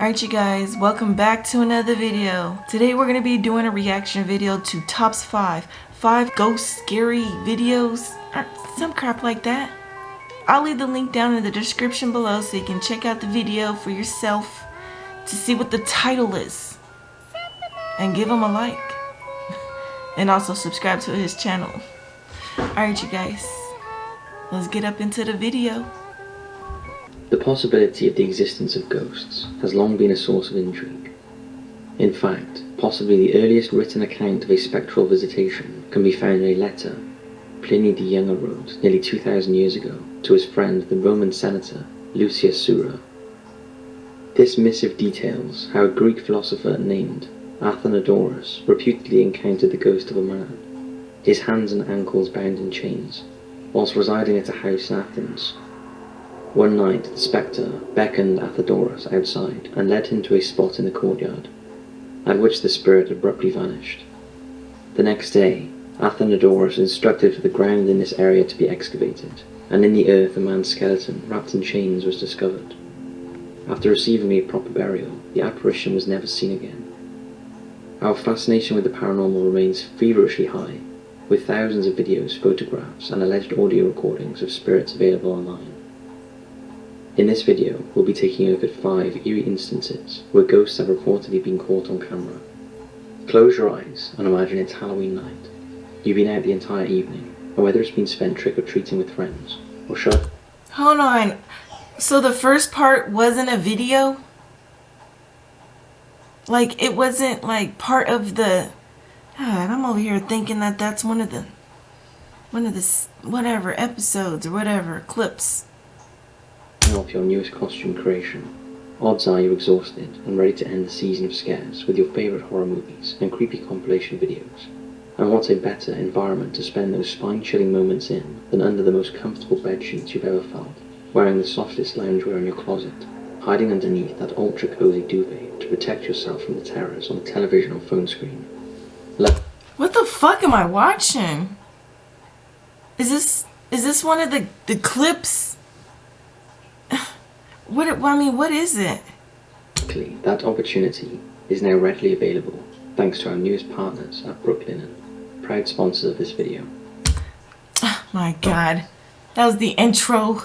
Alright you guys, welcome back to another video. Today we're going to be doing a reaction video to Tops 5 ghost scary videos, or some crap like that. I'll leave the link down in the description below so you can check out the video for yourself to see what the title is. And give him a like. And also subscribe to his channel. Alright you guys, let's get up into the video. The possibility of the existence of ghosts has long been a source of intrigue. In fact, possibly the earliest written account of a spectral visitation can be found in a letter Pliny the Younger wrote nearly 2,000 years ago to his friend the Roman senator Lucius Sura. This missive details how a Greek philosopher named Athenodorus reputedly encountered the ghost of a man, his hands and ankles bound in chains, whilst residing at a house in Athens. One night, the spectre beckoned Athenodorus outside and led him to a spot in the courtyard, at which the spirit abruptly vanished. The next day, Athenodorus instructed for the ground in this area to be excavated, and in the earth a man's skeleton, wrapped in chains, was discovered. After receiving a proper burial, the apparition was never seen again. Our fascination with the paranormal remains feverishly high, with thousands of videos, photographs, and alleged audio recordings of spirits available online. In this video, we'll be taking a look at 5 eerie instances where ghosts have reportedly been caught on camera. Close your eyes and imagine it's Halloween night. You've been out the entire evening, and whether it's been spent trick-or-treating with friends, or shut... Hold on. So the first part wasn't a video? Like, it wasn't like part of the... God, I'm over here thinking that that's one of the whatever episodes or whatever clips of your newest costume creation. Odds are you're exhausted and ready to end the season of scares with your favourite horror movies and creepy compilation videos. And what's a better environment to spend those spine-chilling moments in than under the most comfortable bedsheets you've ever felt, wearing the softest loungewear in your closet, hiding underneath that ultra-cozy duvet to protect yourself from the terrors on the television or phone screen. What the fuck am I watching? Is this one of the clips? What is it? That opportunity is now readily available thanks to our newest partners at Brooklinen, proud sponsors of this video. Oh my god, that was the intro.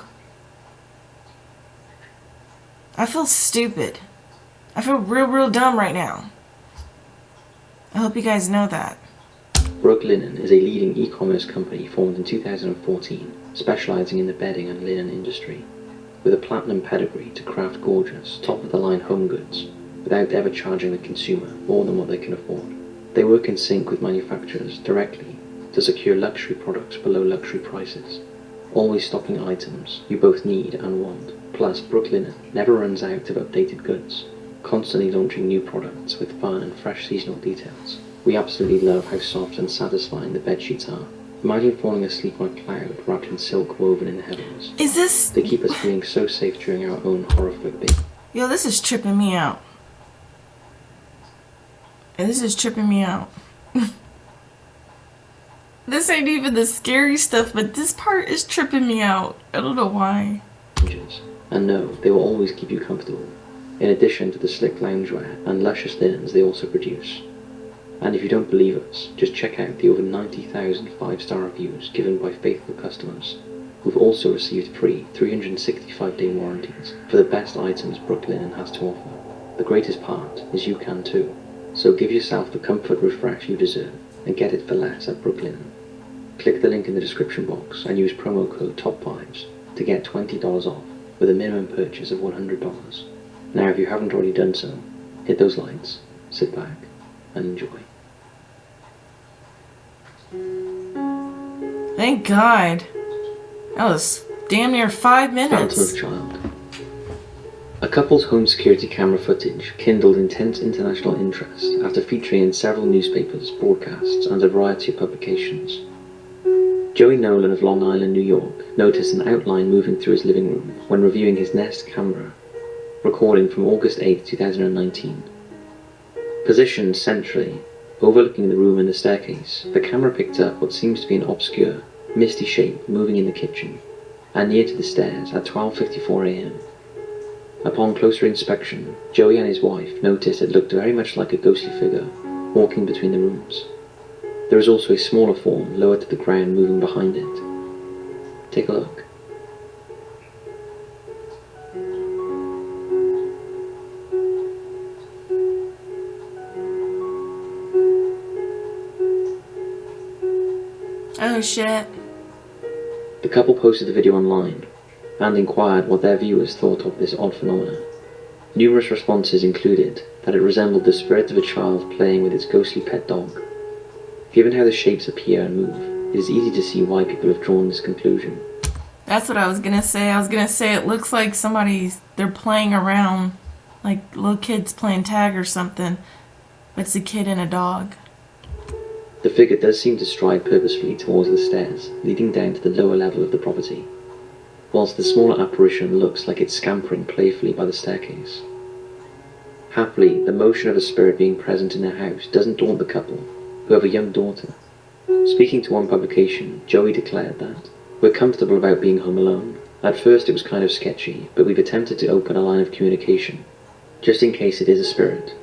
I feel stupid. I feel real dumb right now. I hope you guys know that. Brooklinen is a leading e-commerce company formed in 2014, specializing in the bedding and linen industry, with a platinum pedigree to craft gorgeous, top-of-the-line home goods without ever charging the consumer more than what they can afford. They work in sync with manufacturers directly to secure luxury products below luxury prices, always stocking items you both need and want. Plus, Brooklinen never runs out of updated goods, constantly launching new products with fun and fresh seasonal details. We absolutely love how soft and satisfying the bedsheets are. Imagine falling asleep on a cloud wrapped in silk woven in the heavens. Is this... They keep us feeling so safe during our own horrific day. Yo, this is tripping me out. And this is tripping me out. This ain't even the scary stuff, but this part is tripping me out. I don't know why. And no, they will always keep you comfortable, in addition to the slick loungewear and luscious linens they also produce. And if you don't believe us, just check out the over 90,000 5-star reviews given by faithful customers, who've also received free 365-day warranties for the best items Brooklinen has to offer. The greatest part is you can too. So give yourself the comfort refresh you deserve and get it for less at Brooklinen. Click the link in the description box and use promo code TOP5s to get $20 off with a minimum purchase of $100. Now if you haven't already done so, hit those lights, sit back, and enjoy. Thank God. That was damn near 5 minutes. Phantom of Child. A couple's home security camera footage kindled intense international interest after featuring in several newspapers, broadcasts, and a variety of publications. Joey Nolan of Long Island, New York, noticed an outline moving through his living room when reviewing his Nest camera recording from August 8, 2019. Positioned centrally, overlooking the room and the staircase, the camera picked up what seems to be an obscure, misty shape moving in the kitchen, and near to the stairs at 12:54 a.m. Upon closer inspection, Joey and his wife noticed it looked very much like a ghostly figure walking between the rooms. There is also a smaller form lower to the ground moving behind it. Take a look. Oh shit. The couple posted the video online and inquired what their viewers thought of this odd phenomenon. Numerous responses included that it resembled the spirit of a child playing with its ghostly pet dog. Given how the shapes appear and move, it is easy to see why people have drawn this conclusion. That's what I was gonna say. I was gonna say it looks like they're playing around, like little kids playing tag or something. But it's a kid and a dog. The figure does seem to stride purposefully towards the stairs, leading down to the lower level of the property, whilst the smaller apparition looks like it's scampering playfully by the staircase. Happily, the motion of a spirit being present in their house doesn't daunt the couple, who have a young daughter. Speaking to one publication, Joey declared that, "We're comfortable about being home alone. At first it was kind of sketchy, but we've attempted to open a line of communication, just in case it is a spirit.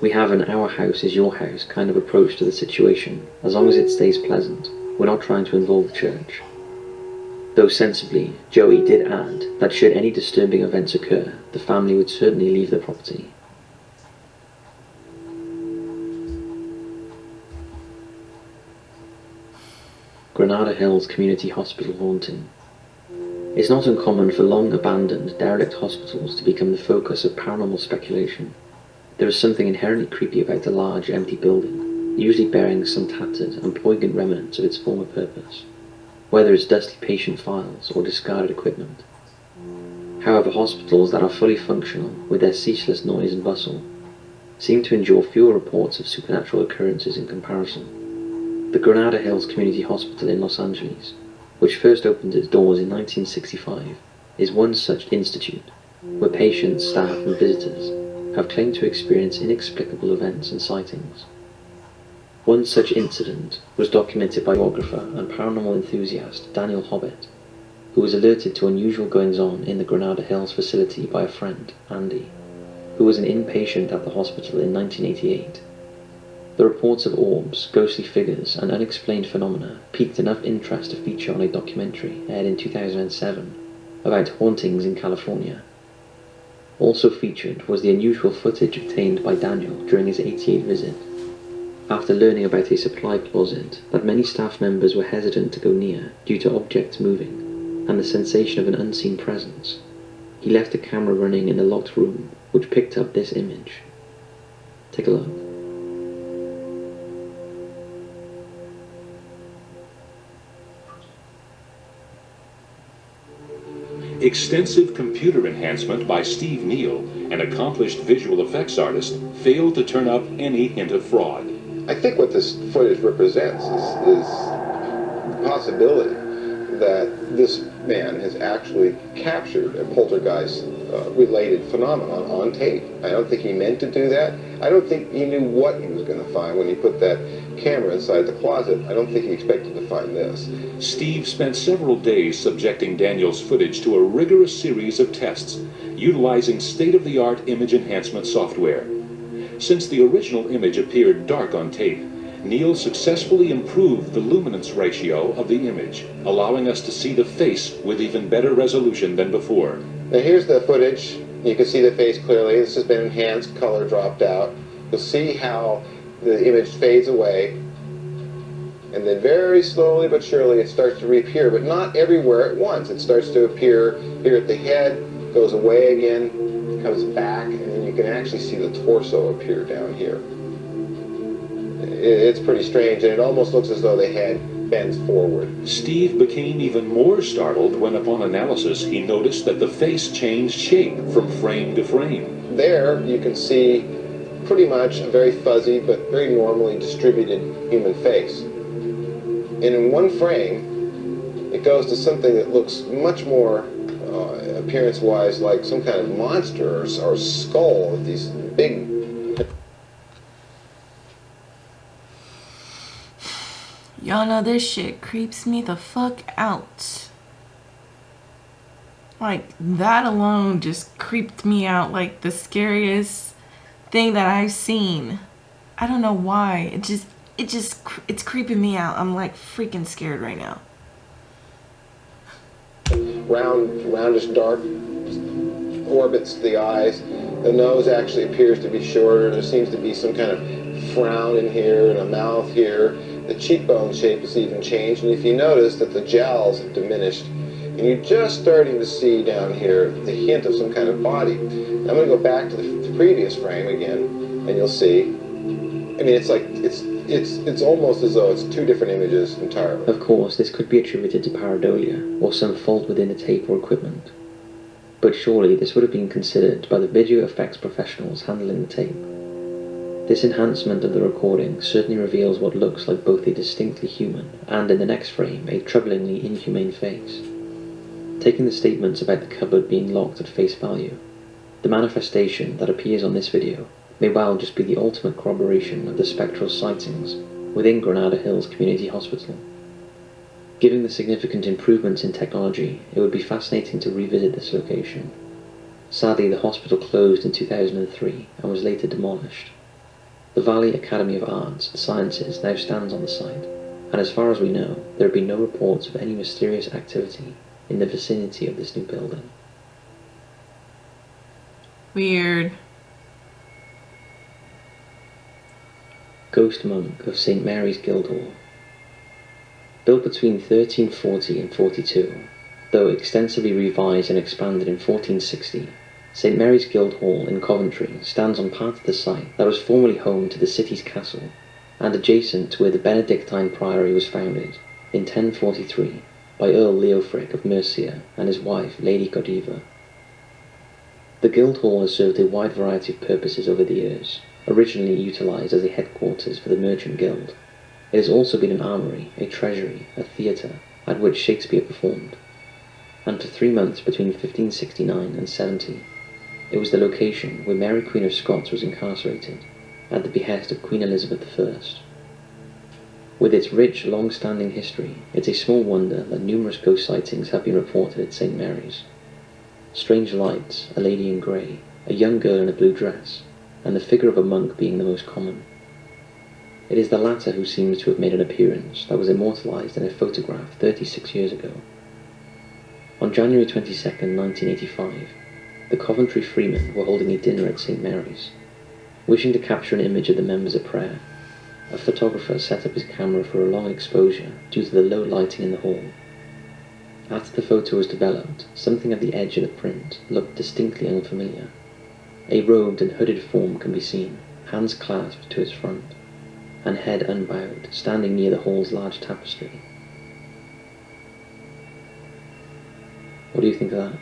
We have an our house is your house kind of approach to the situation, as long as it stays pleasant. We're not trying to involve the church." Though sensibly, Joey did add that should any disturbing events occur, the family would certainly leave the property. Granada Hills Community Hospital haunting. It's not uncommon for long-abandoned, derelict hospitals to become the focus of paranormal speculation. There is something inherently creepy about the large, empty building, usually bearing some tattered and poignant remnants of its former purpose, whether it's dusty patient files or discarded equipment. However, hospitals that are fully functional, with their ceaseless noise and bustle, seem to endure fewer reports of supernatural occurrences in comparison. The Granada Hills Community Hospital in Los Angeles, which first opened its doors in 1965, is one such institute, where patients, staff and visitors have claimed to experience inexplicable events and sightings. One such incident was documented by biographer and paranormal enthusiast Daniel Hobbit, who was alerted to unusual goings-on in the Granada Hills facility by a friend, Andy, who was an inpatient at the hospital in 1988. The reports of orbs, ghostly figures, and unexplained phenomena piqued enough interest to feature on a documentary aired in 2007 about hauntings in California. Also featured was the unusual footage obtained by Daniel during his 88 visit. After learning about a supply closet that many staff members were hesitant to go near due to objects moving and the sensation of an unseen presence, he left a camera running in the locked room which picked up this image. Take a look. Extensive computer enhancement by Steve Neal, an accomplished visual effects artist, failed to turn up any hint of fraud. I think what this footage represents is the possibility that this man has actually captured a poltergeist-related phenomenon on tape. I don't think he meant to do that. I don't think he knew what he was going to find when he put that camera inside the closet. I don't think he expected to find this. Steve spent several days subjecting Daniel's footage to a rigorous series of tests, utilizing state-of-the-art image enhancement software. Since the original image appeared dark on tape, Neal successfully improved the luminance ratio of the image, allowing us to see the face with even better resolution than before. Now here's the footage. You can see the face clearly. This has been enhanced, color dropped out. You'll see how the image fades away, and then very slowly but surely it starts to reappear, but not everywhere at once. It starts to appear here at the head, goes away again, comes back, and then you can actually see the torso appear down here. It's pretty strange, and it almost looks as though the head bends forward. Steve became even more startled when, upon analysis, he noticed that the face changed shape from frame to frame. There you can see pretty much a very fuzzy but very normally distributed human face. And in one frame, it goes to something that looks much more appearance-wise like some kind of monster or skull with these big... Y'all know this shit creeps me the fuck out. Like, that alone just creeped me out like the scariest thing that I've seen. I don't know why. It's creeping me out. I'm like freaking scared right now. Roundish dark orbits the eyes. The nose actually appears to be shorter. There seems to be some kind of frown in here and a mouth here. The cheekbone shape has even changed, and if you notice that the jowls have diminished, and you're just starting to see down here the hint of some kind of body. I'm going to go back to the previous frame again, and you'll see. I mean, it's like it's almost as though it's two different images entirely. Of course, this could be attributed to pareidolia, or some fault within the tape or equipment. But surely this would have been considered by the video effects professionals handling the tape. This enhancement of the recording certainly reveals what looks like both a distinctly human and, in the next frame, a troublingly inhumane face. Taking the statements about the cupboard being locked at face value, the manifestation that appears on this video may well just be the ultimate corroboration of the spectral sightings within Granada Hills Community Hospital. Given the significant improvements in technology, it would be fascinating to revisit this location. Sadly, the hospital closed in 2003 and was later demolished. The Valley Academy of Arts and Sciences now stands on the site, and as far as we know, there have been no reports of any mysterious activity in the vicinity of this new building. Weird. Ghost Monk of St. Mary's Guildhall. Built between 1340 and 42, though extensively revised and expanded in 1460, St. Mary's Guildhall in Coventry stands on part of the site that was formerly home to the city's castle, and adjacent to where the Benedictine Priory was founded, in 1043, by Earl Leofric of Mercia and his wife, Lady Godiva. The Guildhall has served a wide variety of purposes over the years, originally utilised as a headquarters for the Merchant Guild. It has also been an armoury, a treasury, a theatre, at which Shakespeare performed. And for 3 months between 1569 and 70, it was the location where Mary Queen of Scots was incarcerated, at the behest of Queen Elizabeth I. With its rich, long-standing history, it's a small wonder that numerous ghost sightings have been reported at St. Mary's. Strange lights, a lady in grey, a young girl in a blue dress, and the figure of a monk being the most common. It is the latter who seems to have made an appearance that was immortalised in a photograph 36 years ago. On January 22, 1985, the Coventry Freemen were holding a dinner at St. Mary's. Wishing to capture an image of the members at prayer, a photographer set up his camera for a long exposure due to the low lighting in the hall. After the photo was developed, something at the edge of the print looked distinctly unfamiliar. A robed and hooded form can be seen, hands clasped to its front, and head unbowed, standing near the hall's large tapestry. What do you think of that?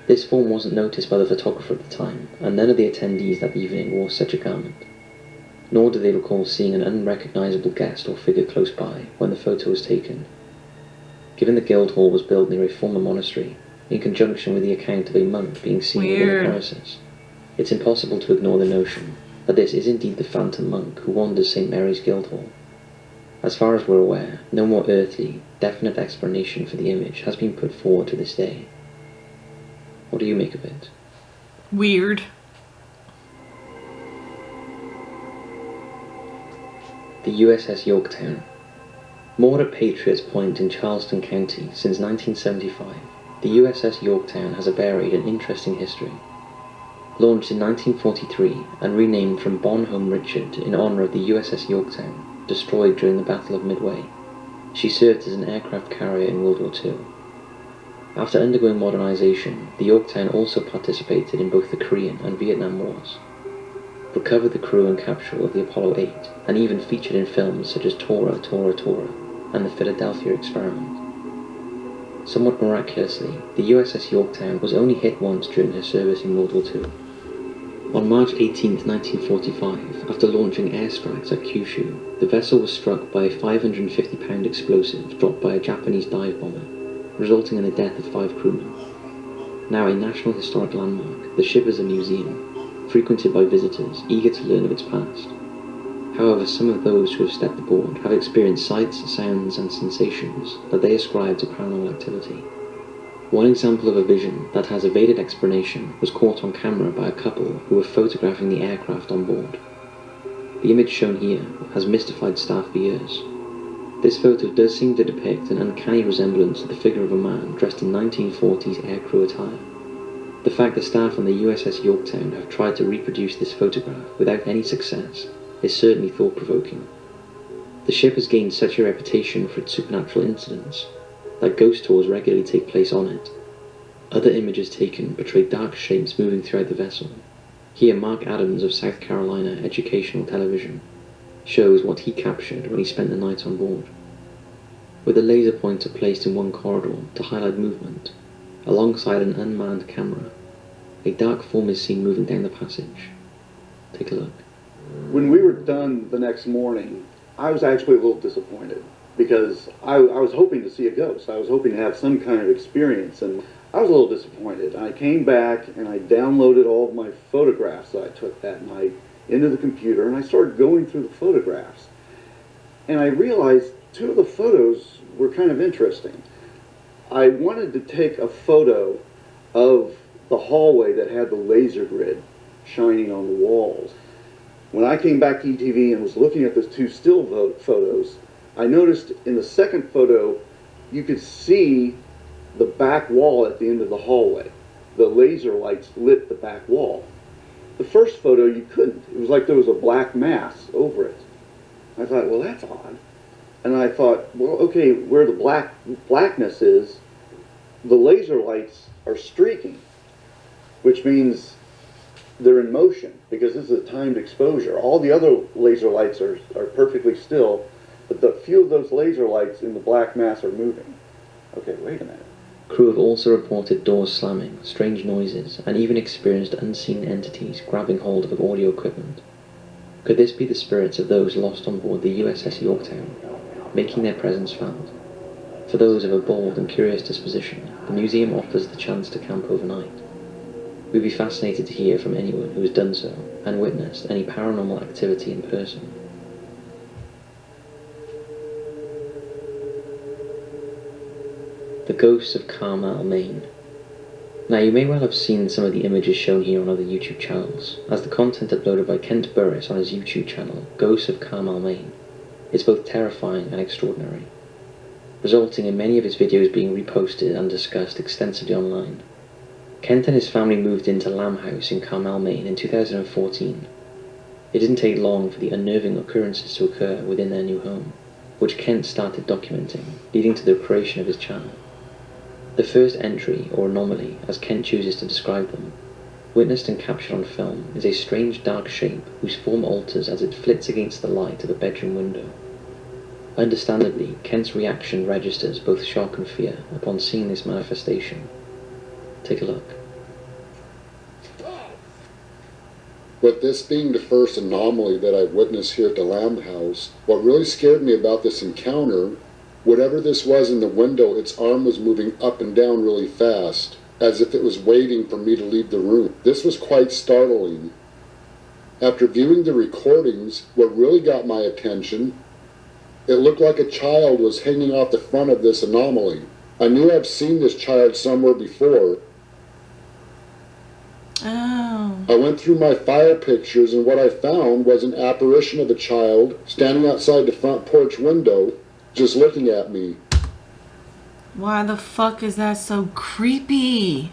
This form wasn't noticed by the photographer at the time, and none of the attendees that evening wore such a garment. Nor do they recall seeing an unrecognisable guest or figure close by when the photo was taken. Given the Guildhall was built near a former monastery, in conjunction with the account of a monk being seen within the premises, it's impossible to ignore the notion that this is indeed the phantom monk who wanders St. Mary's Guildhall. As far as we're aware, no more earthly, definite explanation for the image has been put forward to this day. What do you make of it? Weird. The USS Yorktown. Moored at Patriots Point in Charleston County since 1975, the USS Yorktown has a varied and interesting history. Launched in 1943 and renamed from Bonhomme Richard in honour of the USS Yorktown, destroyed during the Battle of Midway, she served as an aircraft carrier in World War II. After undergoing modernisation, the Yorktown also participated in both the Korean and Vietnam Wars, recovered the crew and capsule of the Apollo 8, and even featured in films such as Tora, Tora, Tora, and the Philadelphia Experiment. Somewhat miraculously, the USS Yorktown was only hit once during her service in World War II. On March 18, 1945, after launching airstrikes at Kyushu, the vessel was struck by a 550-pound explosive dropped by a Japanese dive bomber, resulting in the death of 5 crewmen. Now a National Historic Landmark, the ship is a museum, frequented by visitors eager to learn of its past. However, some of those who have stepped aboard have experienced sights, sounds, and sensations that they ascribe to paranormal activity. One example of a vision that has evaded explanation was caught on camera by a couple who were photographing the aircraft on board. The image shown here has mystified staff for years. This photo does seem to depict an uncanny resemblance to the figure of a man dressed in 1940s aircrew attire. The fact that staff on the USS Yorktown have tried to reproduce this photograph without any success is certainly thought-provoking. The ship has gained such a reputation for its supernatural incidents that ghost tours regularly take place on it. Other images taken portray dark shapes moving throughout the vessel. Here, Mark Adams of South Carolina Educational Television shows what he captured when he spent the night on board. With a laser pointer placed in one corridor to highlight movement, alongside an unmanned camera, a dark form is seen moving down the passage. Take a look. When we were done the next morning, I was actually a little disappointed because I was hoping to see a ghost. I was hoping to have some kind of experience, and I was a little disappointed. I came back and I downloaded all of my photographs that I took that night into the computer, and I started going through the photographs. And I realized two of the photos were kind of interesting. I wanted to take a photo of the hallway that had the laser grid shining on the walls. When I came back to ETV and was looking at those two still photos, I noticed in the second photo you could see the back wall at the end of the hallway. The laser lights lit the back wall. The first photo you couldn't. It was like there was a black mass over it. I thought, well, that's odd. And I thought, well, okay, where the blackness is, the laser lights are streaking, which means they're in motion because this is a timed exposure. All the other laser lights are perfectly still, but the few of those laser lights in the black mass are moving. Okay, wait a minute. Crew have also reported doors slamming, strange noises, and even experienced unseen entities grabbing hold of audio equipment. Could this be the spirits of those lost on board the USS Yorktown, making their presence felt? For those of a bold and curious disposition, the museum offers the chance to camp overnight. We'd be fascinated to hear from anyone who has done so and witnessed any paranormal activity in person. The Ghosts of Carmel, Maine. Now, you may well have seen some of the images shown here on other YouTube channels, as the content uploaded by Kent Burris on his YouTube channel, Ghosts of Carmel, Maine, is both terrifying and extraordinary, resulting in many of his videos being reposted and discussed extensively online. Kent and his family moved into Lamb House in Carmel, Maine in 2014. It didn't take long for the unnerving occurrences to occur within their new home, which Kent started documenting, leading to the creation of his channel. The first entry, or anomaly, as Kent chooses to describe them, witnessed and captured on film, is a strange dark shape whose form alters as it flits against the light of a bedroom window. Understandably, Kent's reaction registers both shock and fear upon seeing this manifestation. Take a look. With this being the first anomaly that I've witnessed here at the Lamb House, what really scared me about this encounter, whatever this was in the window, its arm was moving up and down really fast, as if it was waiting for me to leave the room. This was quite startling. After viewing the recordings, what really got my attention, it looked like a child was hanging off the front of this anomaly. I knew I've seen this child somewhere before. Oh. I went through my file pictures, and what I found was an apparition of a child standing outside the front porch window, just looking at me. Why the fuck is that so creepy?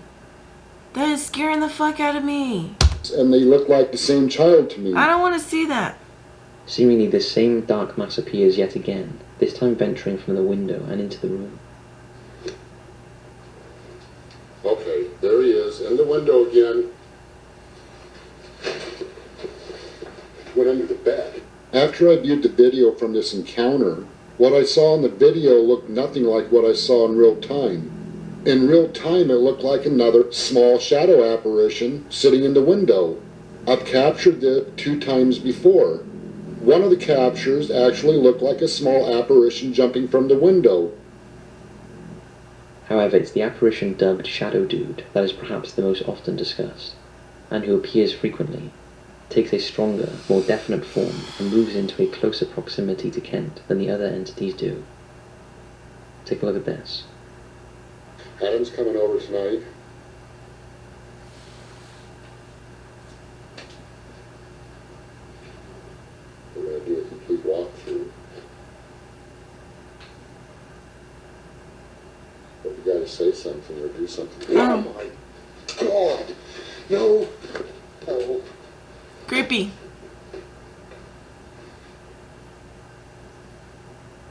That is scaring the fuck out of me. And they look like the same child to me. I don't want to see that. Seemingly the same dark mass appears yet again, this time venturing from the window and into the room. Okay, there he is, in the window again. Went under the bed. After I viewed the video from this encounter, what I saw in the video looked nothing like what I saw in real time. In real time, it looked like another small shadow apparition sitting in the window. I've captured it 2 times before. One of the captures actually looked like a small apparition jumping from the window. However, it's the apparition dubbed Shadow Dude that is perhaps the most often discussed, and who appears frequently, takes a stronger, more definite form, and moves into a closer proximity to Kent than the other entities do. Take a look at this. Adam's coming over tonight. We're going to do a complete walkthrough. But you got to say something or do something. Oh my God! No! No. Creepy.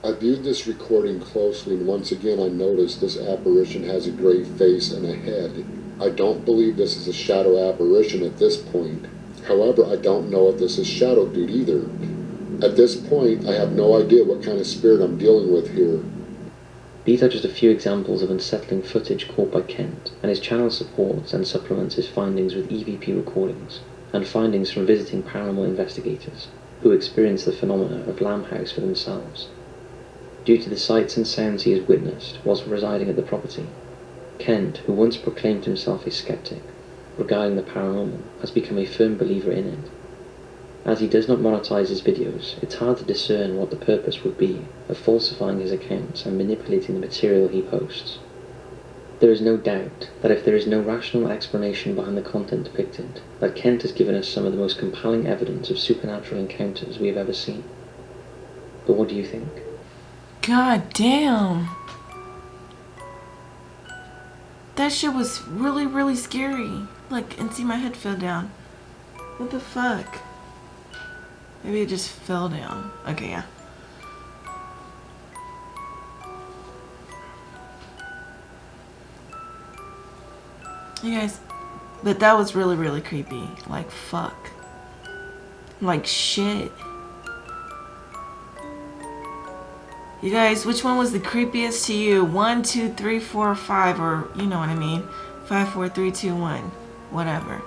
I viewed this recording closely, and once again I noticed this apparition has a gray face and a head. I don't believe this is a shadow apparition at this point. However, I don't know if this is Shadow Dude either. At this point, I have no idea what kind of spirit I'm dealing with here. These are just a few examples of unsettling footage caught by Kent, and his channel supports and supplements his findings with EVP recordings, and findings from visiting paranormal investigators, who experience the phenomena of Lamb House for themselves. Due to the sights and sounds he has witnessed whilst residing at the property, Kent, who once proclaimed himself a skeptic regarding the paranormal, has become a firm believer in it. As he does not monetize his videos, it's hard to discern what the purpose would be of falsifying his accounts and manipulating the material he posts. There is no doubt that if there is no rational explanation behind the content depicted, that Kent has given us some of the most compelling evidence of supernatural encounters we have ever seen. But what do you think? God damn. That shit was really, really scary. Look, and see my head fell down. What the fuck? Maybe it just fell down. Okay, yeah. You guys, but that was really, really creepy. Like, fuck. Like, shit. You guys, which one was the creepiest to you? 1, 2, 3, 4, 5, or you know what I mean? 5, 4, 3, 2, 1. Whatever.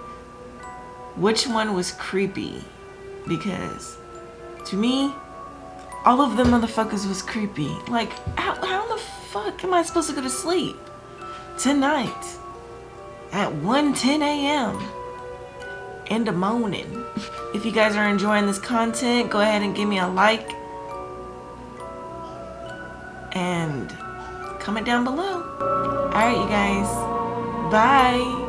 Which one was creepy? Because to me, all of them motherfuckers was creepy. Like, how the fuck am I supposed to go to sleep tonight at 1:10 a.m. in the morning? If you guys are enjoying this content, go ahead and give me a like and comment down below. Alright, you guys. Bye.